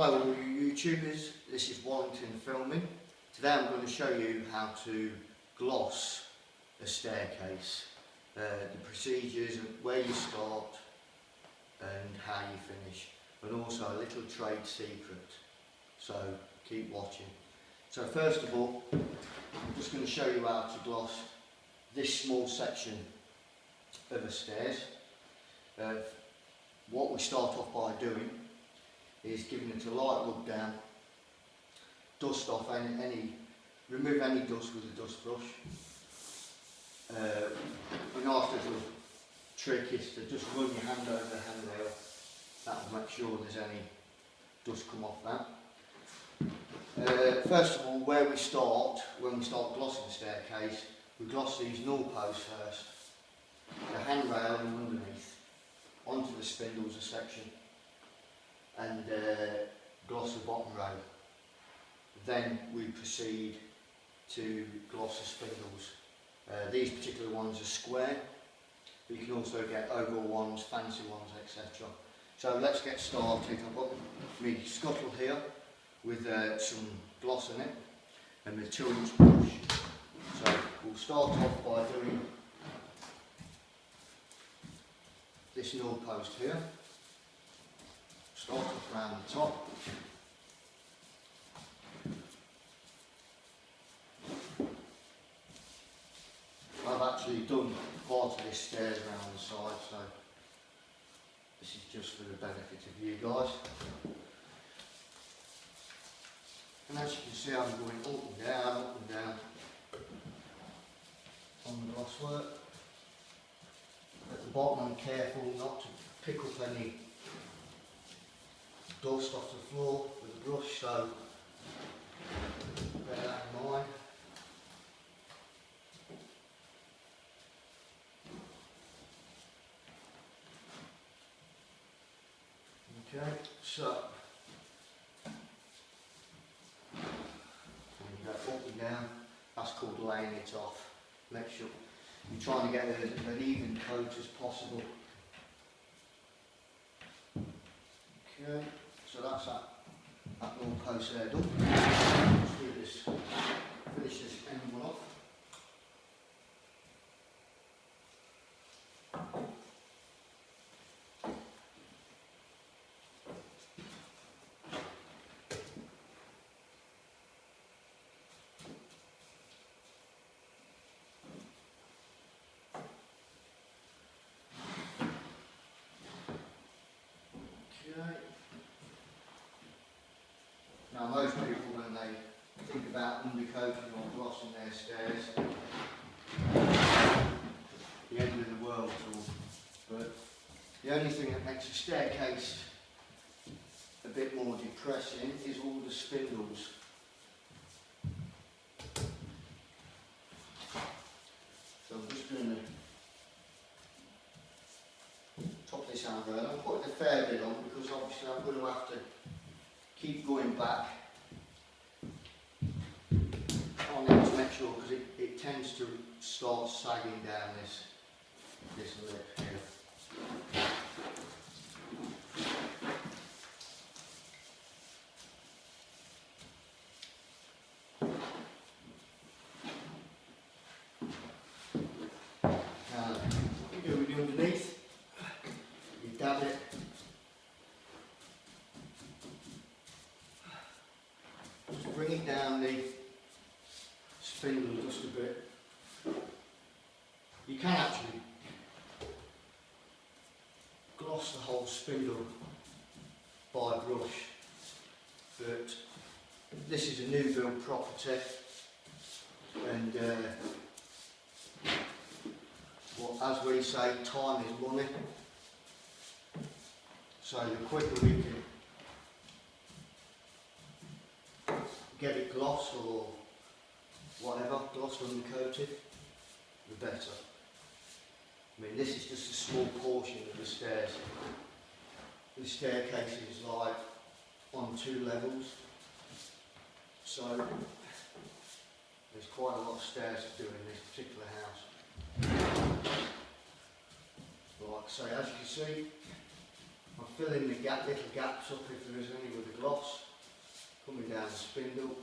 Hello all you YouTubers, this is Wallingtonfilming. Today I'm going to show you how to gloss a staircase, the procedures, where you start and how you finish, and also a little trade secret, so keep watching. So first of all, I'm just going to show you how to gloss this small section of the stairs. What we start off by doing is giving it a light rub down, dust off remove any dust with a dust brush. A nice little trick is to just run your hand over the handrail. That will make sure there's any dust come off that. First of all, where we start, when we start glossing the staircase, we gloss these null posts first, the handrail and underneath, onto the spindles section, and gloss the bottom row. Then we proceed to gloss the spindles. These particular ones are square, but you can also get oval ones, fancy ones, etc. So let's get started. I've got my scuttle here with some gloss in it and the 2-inch brush. So we'll start off by doing this null post here. Start off around the top. I've actually done part of this stairs around the side, so this is just for the benefit of you guys. And as you can see, I'm going up and down on the gloss work. At the bottom, I'm careful not to pick up any dust off the floor with a brush, so bear that in mind. Okay, so when you go up and down, that's called laying it off. Make sure you're trying to get an even coat as possible. Okay, so that's that little post there done. Let's do this, finish this end one off. Okay. Now most people, when they think about undercoating or glossing their stairs, the end of the world at all. But the only thing that makes a staircase a bit more depressing is all the spindles. So I'm just going to top this handrail. I'm putting a fair bit on because obviously I'm going to have to keep going back on it to make sure, because it tends to start sagging down this lip here. Now, what you do with the underneath, you dab it. Just bring it down the spindle just a bit. You can actually gloss the whole spindle by brush, but this is a new build property, and well, as we say, time is money. So the quicker we can get it glossed or whatever, glossed or undercoated, the better. I mean, this is just a small portion of the stairs. The staircase is like on 2 levels, so there's quite a lot of stairs to do in this particular house. But like I say, as you can see, I've filling the little gaps up if there is any with the gloss, coming down the spindle.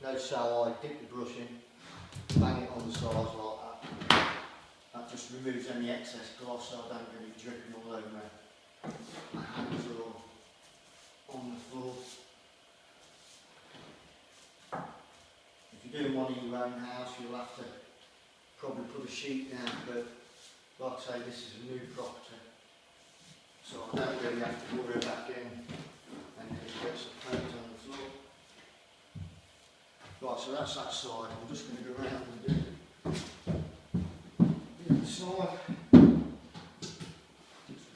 Notice how I dip the brush in, bang it on the sides like that. That just removes any excess gloss so I don't get it dripping all over me. My hands are all on the floor. If you're doing one in your own house, you'll have to probably put a sheet down, but like I say, this is a new property, so I don't really have to worry about getting any bits of paint on the floor. Right, so that's that side. I'm just going to go around and do the other side.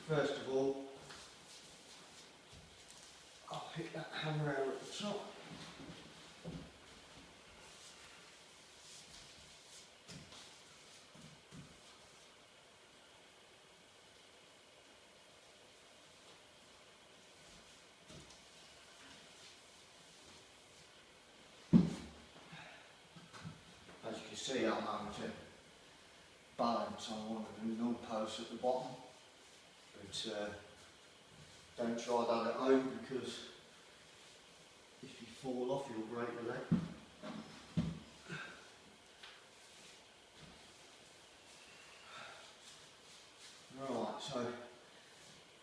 First of all, I'll hit that handrail at the top. As you can see, I'm having to balance on one of the null posts at the bottom, but don't try that at home because if you fall off you'll break your leg. Right, so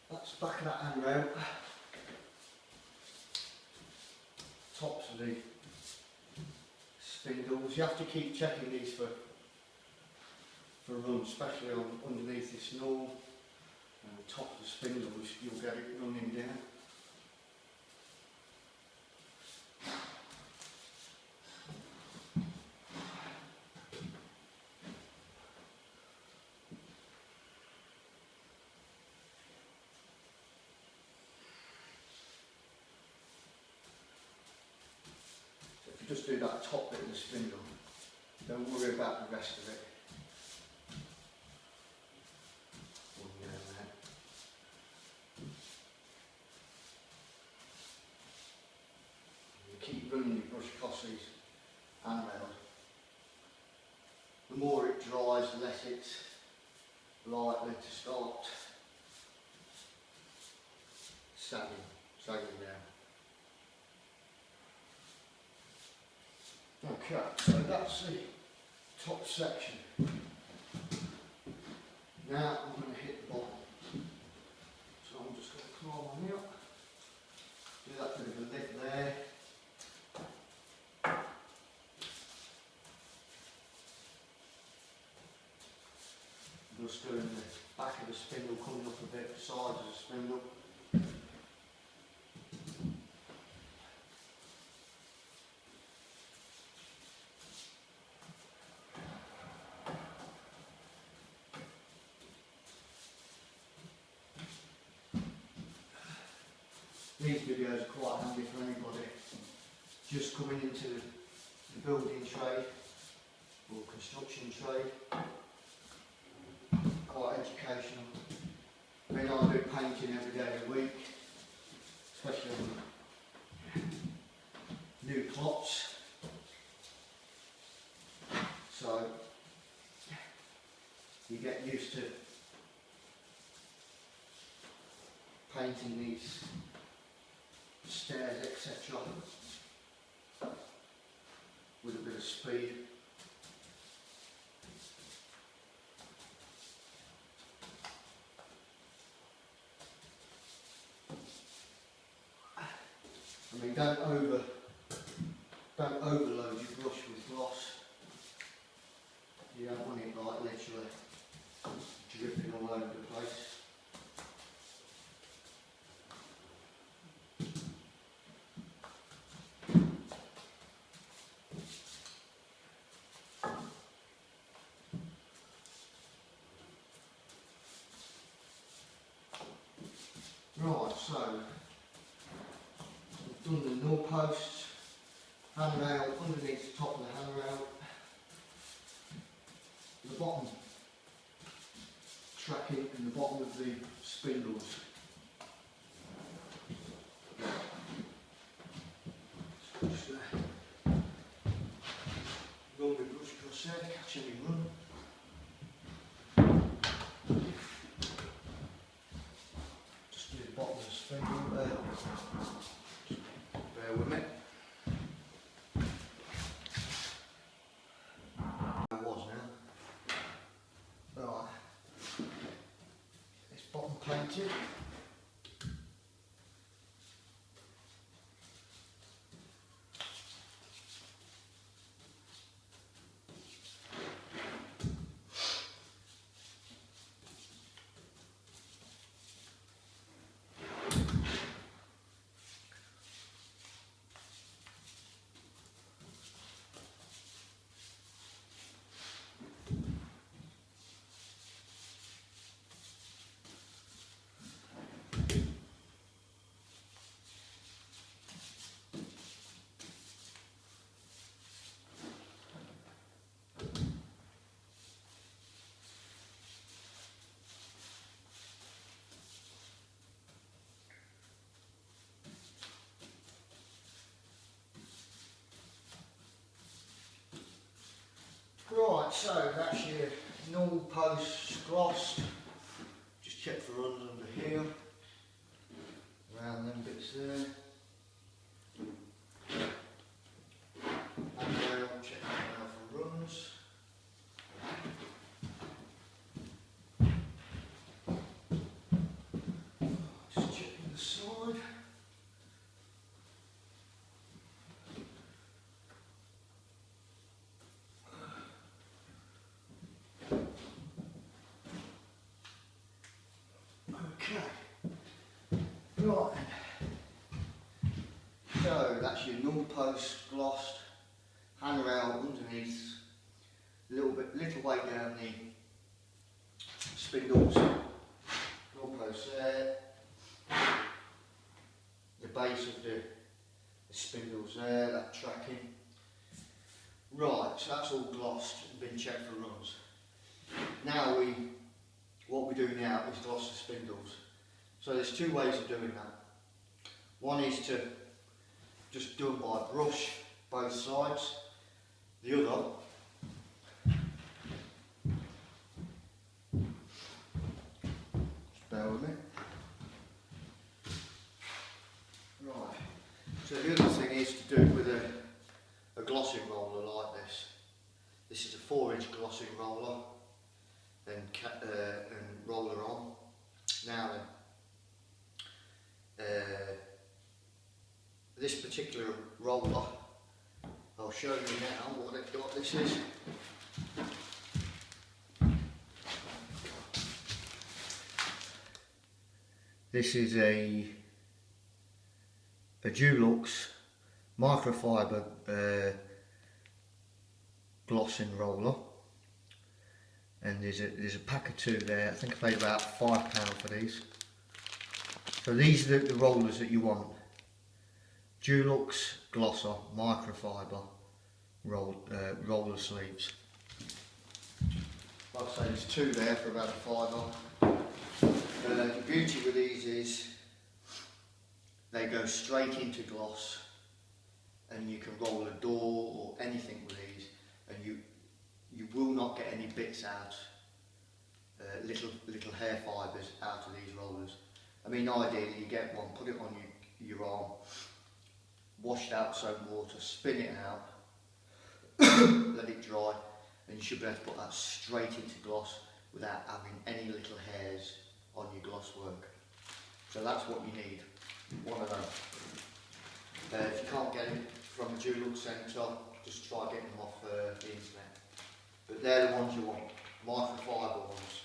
that's the back of that handrail, tops of the spindles. You have to keep checking these for runs, especially on underneath this null and the top of the spindles, you'll get it running down. So if you just do that top bit of the spindle, don't worry about the rest of it. Keep running your brush across these handrails. The more it dries, the less it's likely to start sagging down. Okay, so that's the top section. Now I'm going to hit the bottom. So I'm just going to climb on here, do that bit of a lift there. Just doing the back of the spindle coming up a bit, the sides of the spindle. These videos are quite handy for anybody just coming into the building trade or construction trade. Quite educational. I mean, I do painting every day of the week, especially on new plots. So you get used to painting these stairs, etc. with a bit of speed. I mean, don't Don't overload your brush with gloss. You don't want it like literally dripping all over the place. Right, so we've done the null posts, handrail underneath the top of the handrail, the bottom tracking and the bottom of the spindles. Just roll the brush across there, catching me run. Just do the bottom of the spindle there. Bear with me. It was now. Right. This bottom painted. Right, so that's your null posts glossed. Just check for runs under here. Around them bits there. And check now for runs. Just checking the side. Right, so that's your null post glossed, handrail underneath, little way down the spindles, null post there, the base of the spindles there, that tracking. Right, so that's all glossed and been checked for runs. Now what we do now is gloss the spindles. So there's two ways of doing that. One is to just do it by brush, both sides. The other, just bear with me. Right, so the other thing is to do it with a glossing roller like this. This is a 4-inch glossing roller, then and roller on. Now then, this particular roller, I'll show you now what this is. This is a Dulux microfiber glossing roller, and there's a pack of two there. I think I paid about £5 for these. So these are the rollers that you want. Dulux glosser microfiber roller sleeves. Like I say, there's two there for about £5. The beauty with these is they go straight into gloss, and you can roll a door or anything with these, and you will not get any bits out, little hair fibres out of these rollers. I mean, ideally you get one, put it on your arm, wash it out with soap and water, spin it out, let it dry, and you should be able to put that straight into gloss without having any little hairs on your gloss work. So that's what you need, one of them. If you can't get it from a jewel centre, just try getting them off the internet. But they're the ones you want, microfiber ones.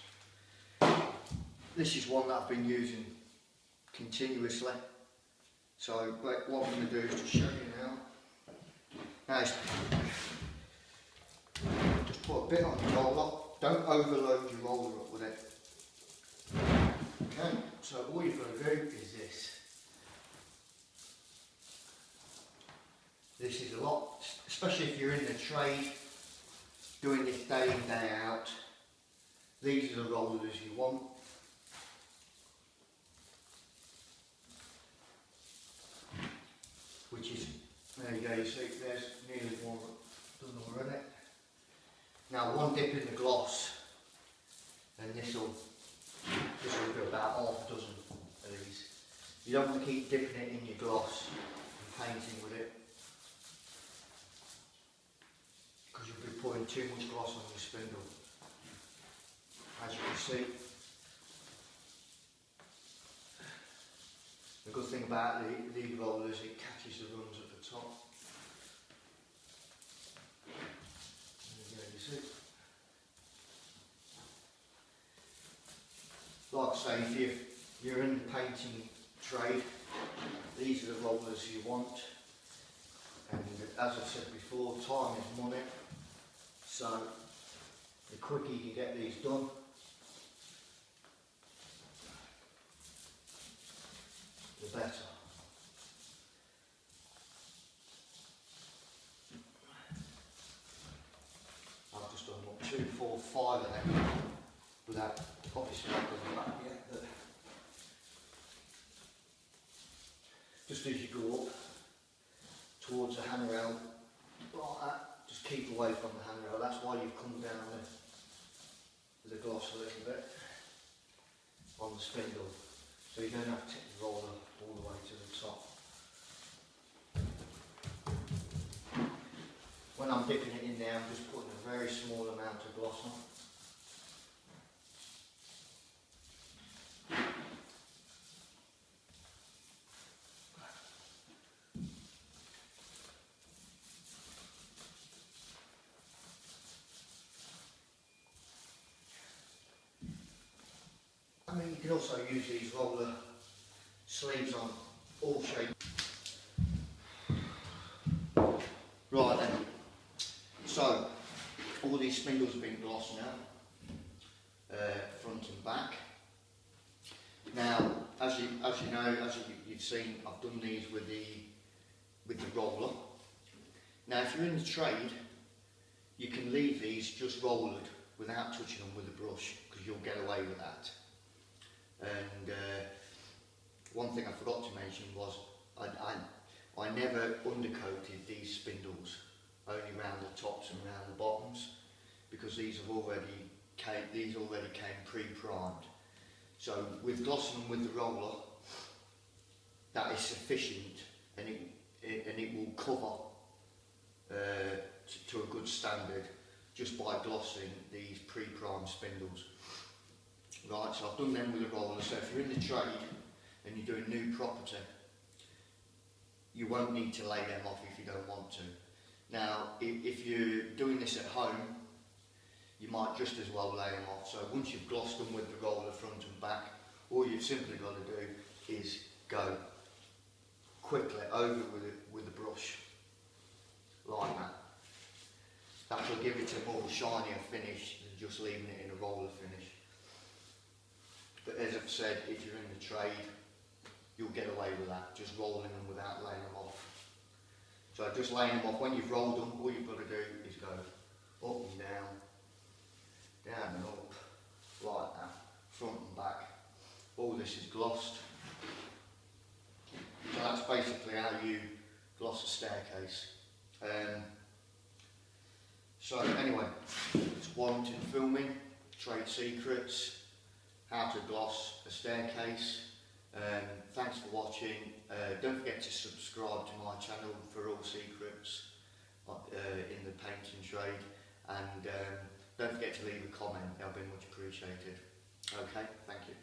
This is one that I've been using continuously. So but what I'm going to do is just show you now. Now just put a bit on the roller, don't overload your roller up with it. Okay, so all you've got to do is this. This is a lot, especially if you're in the trade, doing this day in, day out. These are the rollers you want. Which is, there you go, you see there's nearly one done already. Now one dip in the gloss and this will do about half a dozen of these. You don't want to keep dipping it in your gloss and painting with it, because you'll be putting too much gloss on your spindle. As you can see, the good thing about these rollers, it catches the runs at the top. There you see. Like I say, if you're in the painting trade, these are the rollers you want. And as I said before, time is money. So the quicker you can get these done, the better. I've just done what, 2, 4, 5 of them without obviously not done that yet. But just as you go up towards the handrail, like that, just keep away from the handrail. That's why you've come down with the gloss a little bit on the spindle, so you don't have to take the roller all the way to the top. When I'm dipping it in there, I'm just putting a very small amount of gloss on. I mean, you can also use these roller sleeves on all shapes. Right then, so all these spindles have been glossed now, front and back. Now, as you've seen, I've done these with the roller. Now, if you're in the trade, you can leave these just rollered without touching them with a brush, because you'll get away with that. And one thing I forgot to mention was I never undercoated these spindles, only around the tops and around the bottoms, because these already came pre-primed. So with glossing them with the roller, that is sufficient, and it will cover to a good standard just by glossing these pre-primed spindles. Right, so I've done them with a roller. So if you're in the trade and you're doing new property, you won't need to lay them off if you don't want to. Now, if you're doing this at home, you might just as well lay them off. So once you've glossed them with the roller front and back, all you've simply got to do is go quickly over with a brush, like that. That will give it a more shinier finish than just leaving it in a roller finish. But as I've said, if you're in the trade, you'll get away with that, just rolling them without laying them off. So just laying them off, when you've rolled them, all you've got to do is go up and down and up, like that, front and back. All this is glossed. So that's basically how you gloss a staircase. So anyway, it's Wallingtonfilming, trade secrets, how to gloss a staircase. Thanks for watching. Don't forget to subscribe to my channel for all secrets in the painting trade, and don't forget to leave a comment, that'll be much appreciated. Okay, thank you.